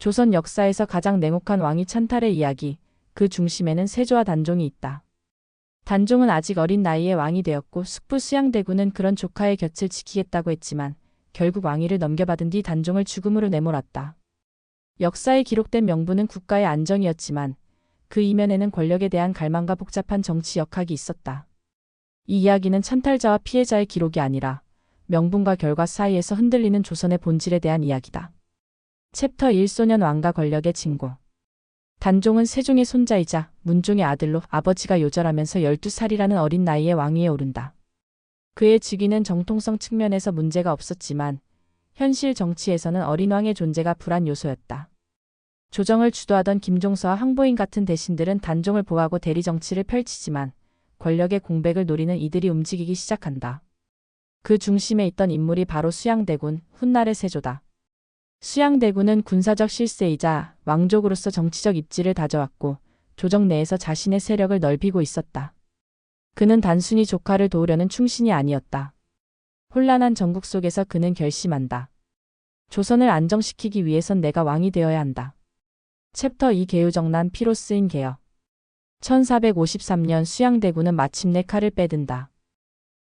조선 역사에서 가장 냉혹한 왕위 찬탈의 이야기, 그 중심에는 세조와 단종이 있다. 단종은 아직 어린 나이에 왕이 되었고 숙부 수양대군은 그런 조카의 곁을 지키겠다고 했지만 결국 왕위를 넘겨받은 뒤 단종을 죽음으로 내몰았다. 역사에 기록된 명분은 국가의 안정이었지만 그 이면에는 권력에 대한 갈망과 복잡한 정치 역학이 있었다. 이 이야기는 찬탈자와 피해자의 기록이 아니라 명분과 결과 사이에서 흔들리는 조선의 본질에 대한 이야기다. 챕터 1 소년 왕과 권력의 징고. 단종은 세종의 손자이자 문종의 아들로 아버지가 요절하면서 12살이라는 어린 나이에 왕위에 오른다. 그의 즉위는 정통성 측면에서 문제가 없었지만 현실 정치에서는 어린 왕의 존재가 불안 요소였다. 조정을 주도하던 김종서와 황보인 같은 대신들은 단종을 보호하고 대리 정치를 펼치지만 권력의 공백을 노리는 이들이 움직이기 시작한다. 그 중심에 있던 인물이 바로 수양대군, 훗날의 세조다. 수양대군은 군사적 실세이자 왕족으로서 정치적 입지를 다져왔고 조정 내에서 자신의 세력을 넓히고 있었다. 그는 단순히 조카를 도우려는 충신이 아니었다. 혼란한 전국 속에서 그는 결심한다. 조선을 안정시키기 위해선 내가 왕이 되어야 한다. 챕터 2 계유정난 피로 쓰인 개혁. 1453년 수양대군은 마침내 칼을 빼든다.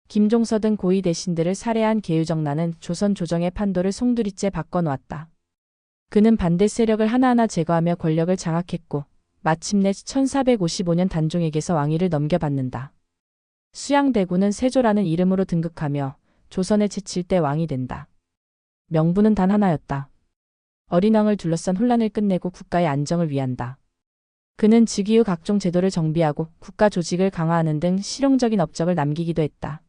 김종서 등 고위 대신들을 살해한 계유정난은 조선 조정의 판도를 송두리째 바꿔놓았다. 그는 반대 세력을 하나하나 제거하며 권력을 장악했고 마침내 1455년 단종에게서 왕위를 넘겨받는다. 수양대군은 세조라는 이름으로 등극하며 조선의 제7대 왕이 된다. 명분은 단 하나였다. 어린 왕을 둘러싼 혼란을 끝내고 국가의 안정을 위한다. 그는 즉위 후 각종 제도를 정비하고 국가 조직을 강화하는 등 실용적인 업적을 남기기도 했다.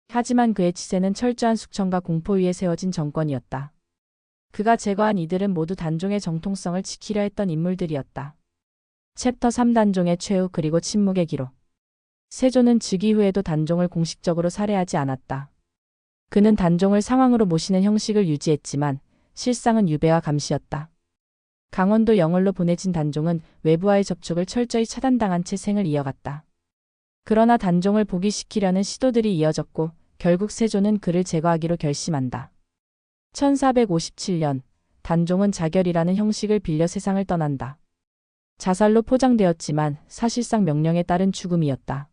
하지만 그의 치세는 철저한 숙청과 공포 위에 세워진 정권이었다. 그가 제거한 이들은 모두 단종의 정통성을 지키려 했던 인물들이었다. 챕터 3 단종의 최후 그리고 침묵의 기록. 세조는 즉위 후에도 단종을 공식적으로 살해하지 않았다. 그는 단종을 상황으로 모시는 형식을 유지했지만 실상은 유배와 감시였다. 강원도 영월로 보내진 단종은 외부와의 접촉을 철저히 차단당한 채 생을 이어갔다. 그러나 단종을 복위시키려는 시도들이 이어졌고 결국 세조는 그를 제거하기로 결심한다. 1457년 단종은 자결이라는 형식을 빌려 세상을 떠난다. 자살로 포장되었지만 사실상 명령에 따른 죽음이었다.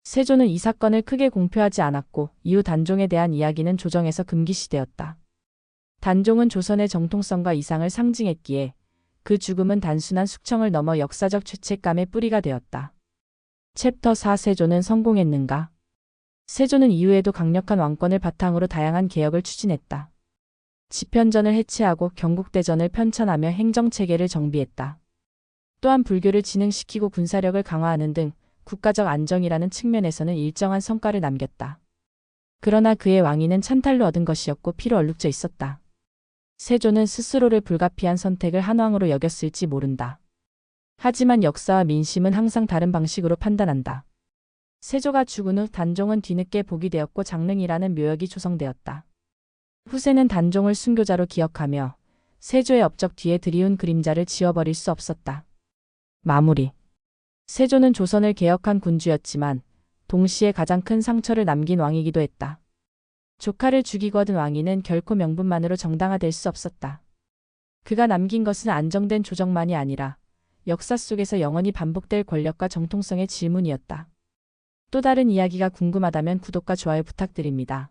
세조는 이 사건을 크게 공표하지 않았고 이후 단종에 대한 이야기는 조정에서 금기시되었다. 단종은 조선의 정통성과 이상을 상징했기에 그 죽음은 단순한 숙청을 넘어 역사적 죄책감의 뿌리가 되었다. 챕터 4 세조는 성공했는가? 세조는 이후에도 강력한 왕권을 바탕으로 다양한 개혁을 추진했다. 집현전을 해체하고 경국대전을 편찬하며 행정체계를 정비했다. 또한 불교를 진흥시키고 군사력을 강화하는 등 국가적 안정이라는 측면에서는 일정한 성과를 남겼다. 그러나 그의 왕위는 찬탈로 얻은 것이었고 피로 얼룩져 있었다. 세조는 스스로를 불가피한 선택을 한왕으로 여겼을지 모른다. 하지만 역사와 민심은 항상 다른 방식으로 판단한다. 세조가 죽은 후 단종은 뒤늦게 복위 되었고 장릉이라는 묘역이 조성되었다. 후세는 단종을 순교자로 기억하며 세조의 업적 뒤에 드리운 그림자를 지워버릴 수 없었다. 마무리. 세조는 조선을 개혁한 군주였지만 동시에 가장 큰 상처를 남긴 왕이기도 했다. 조카를 죽이고 얻은 왕위는 결코 명분만으로 정당화될 수 없었다. 그가 남긴 것은 안정된 조정만이 아니라 역사 속에서 영원히 반복될 권력과 정통성의 질문이었다. 또 다른 이야기가 궁금하다면 구독과 좋아요 부탁드립니다.